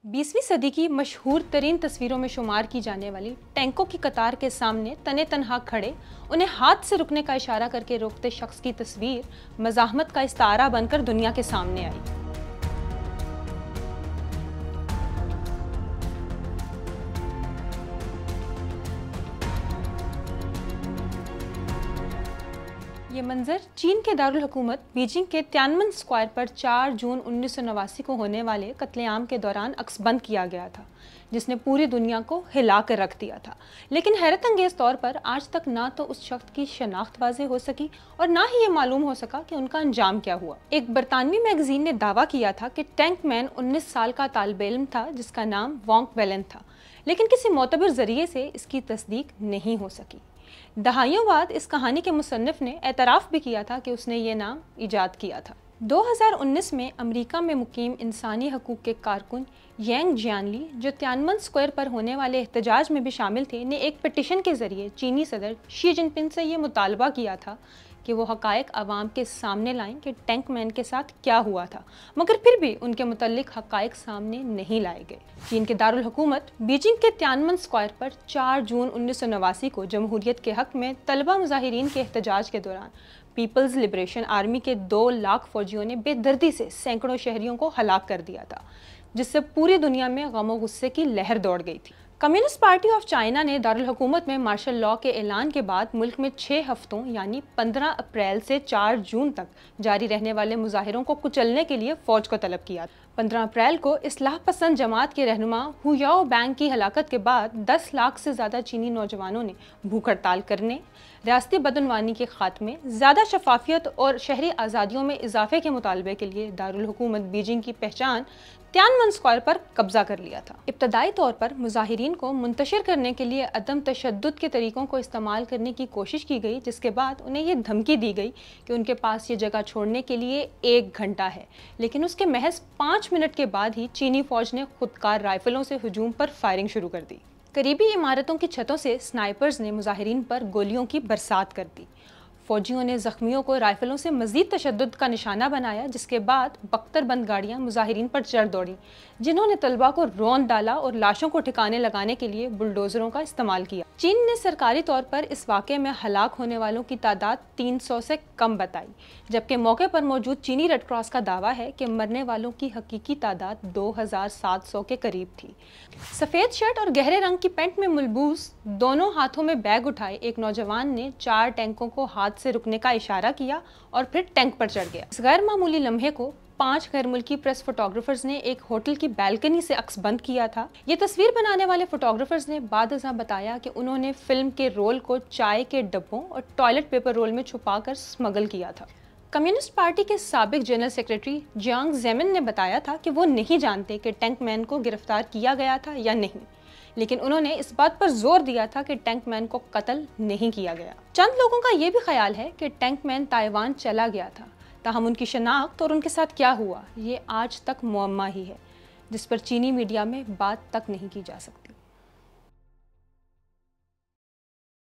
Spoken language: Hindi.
20वीं सदी की मशहूर तरीन तस्वीरों में शुमार की जाने वाली टैंकों की कतार के सामने तने तनहा खड़े उन्हें हाथ से रुकने का इशारा करके रोकते शख्स की तस्वीर मज़ाहमत का इस्तारा बनकर दुनिया के सामने आई। ये मंजर चीन के दारुल हुकूमत बीजिंग के तियाननमेन स्क्वायर पर 4 जून 1989 को होने वाले कत्लेआम के दौरान अक्सबंद किया गया था, जिसने पूरी दुनिया को हिला कर रख दिया था। लेकिन हैरत अंगेज तौर पर आज तक ना तो उस शख्स की शनाख्त वाज़ेह हो सकी और ना ही ये मालूम हो सका कि उनका अंजाम क्या हुआ। एक बरतानवी मैगजीन ने दावा किया था कि टैंक मैन 19 साल का तालिब इल्म था जिसका नाम वोंग वेलन था, लेकिन किसी मोतबर जरिए से इसकी तस्दीक नहीं हो सकी। दहाइयों बाद इस कहानी के मुसन्निफ ने एतराफ़ भी किया था कि उसने ये नाम ईजाद किया था। 2019 में अमेरिका में मुकीम इंसानी हकूक़ के कारकुन यांग जियानली, जो तियाननमेन स्क्वायर पर होने वाले एहतजाज में भी शामिल थे, ने एक पिटीशन के ज़रिए चीनी सदर शी जिनपिंग से ये मुतालबा किया था कि वो हक़ाइक़ आवाम के सामने लाएं कि टैंक मैन के साथ क्या हुआ था, मगर फिर भी उनके मुतल्लिक़ हक़ाइक़ सामने नहीं लाए गए। चीन के दारुल हुकूमत बीजिंग के तियाननमेन स्क्वायर पर 4 जून 1989 को जमहूरियत के हक़ में तलबा मुजाहिरीन के एहतजाज के दौरान पीपल्स लिबरेशन आर्मी के 2 लाख फ़ौजियों ने बेदर्दी से सैकड़ों शहरियों को हलाक कर दिया था, जिससे पूरी दुनिया में गम और गुस्से की लहर दौड़ गई थी। कम्युनिस्ट पार्टी ऑफ चाइना ने दारुल हुकूमत में मार्शल लॉ के ऐलान के बाद मुल्क में 6 हफ्तों यानी 15 अप्रैल से 4 जून तक जारी रहने वाले मुजाहिरों को कुचलने के लिए फ़ौज को तलब किया। 15 अप्रैल को इस्लाह पसंद जमात के रहनुमा हु याओबैंग की हलाकत के बाद 10 लाख से ज़्यादा चीनी नौजवानों ने भूख हड़ताल करने, रियासती बदनवानी के खात्मे, ज़्यादा शफाफियत और शहरी आज़ादियों में इजाफे के मुतालबे के लिए दारुल हुकूमत बीजिंग की पहचान तियाननमेन स्क्वायर पर कब्जा कर लिया था। इब्तदाई तौर पर मुजाहिरीन को मुंतशिर करने के लिए अदम तशद्दुद के तरीक़ों को इस्तेमाल करने की कोशिश की गई, जिसके बाद उन्हें ये धमकी दी गई कि उनके पास ये जगह छोड़ने के लिए 1 घंटा है। लेकिन उसके महज 5 मिनट के बाद ही चीनी फ़ौज ने खुदकार राइफलों से हुजूम पर फायरिंग शुरू कर दी। करीबी इमारतों की छतों से स्नाइपर्स ने मुजाहिरीन पर गोलियों की बरसात कर दी। फ़ौजियों ने ज़ख्मियों को राइफलों से मज़ीद तशद्दुद का निशाना बनाया, जिसके बाद बख्तरबंद गाड़ियाँ मुजाहिरीन पर चढ़ दौड़ी, जिन्होंने तलबा को रौंद डाला और लाशों को ठिकाने लगाने के लिए बुलडोज़रों का इस्तेमाल किया। चीन ने सरकारी तौर पर इस वाक़े में हलाक होने वालों की तादाद 300 से कम बताई, जबकि मौके पर मौजूद चीनी रेड क्रॉस का दावा है कि मरने वालों की हकीकी तादाद 2700 के करीब थी। सफ़ेद शर्ट और गहरे रंग की पैंट में मुलबूस, दोनों हाथों में बैग उठाए एक नौजवान ने 4 टैंकों को हाथ से रुकने का इशारा किया और फिर टैंक पर चढ़ गया। इस गैर मामूली लम्हे को 5 गैर मुल्की प्रेस फोटोग्राफर्स ने एक होटल की बैल्कनी से अक्सबंद किया था। ये तस्वीर बनाने वाले फोटोग्राफर्स ने बादशाह बताया कि उन्होंने फिल्म के रोल को चाय के डब्बों और टॉयलेट पेपर रोल में छुपाकर स्मगल किया था। कम्युनिस्ट पार्टी के साबिक जनरल सेक्रेटरी जियांग जेमिन ने बताया था कि वो नहीं जानते कि टैंक मैन को गिरफ्तार किया गया था या नहीं, लेकिन उन्होंने इस बात पर जोर दिया था कि टैंक मैन को कत्ल नहीं किया गया। चंद लोगों का ये भी ख्याल है कि टैंक मैन ताइवान चला गया था, ताहम उनकी शनाख्त और उनके साथ क्या हुआ ये आज तक मुअम्मा ही है, जिस पर चीनी मीडिया में बात तक नहीं की जा सकती।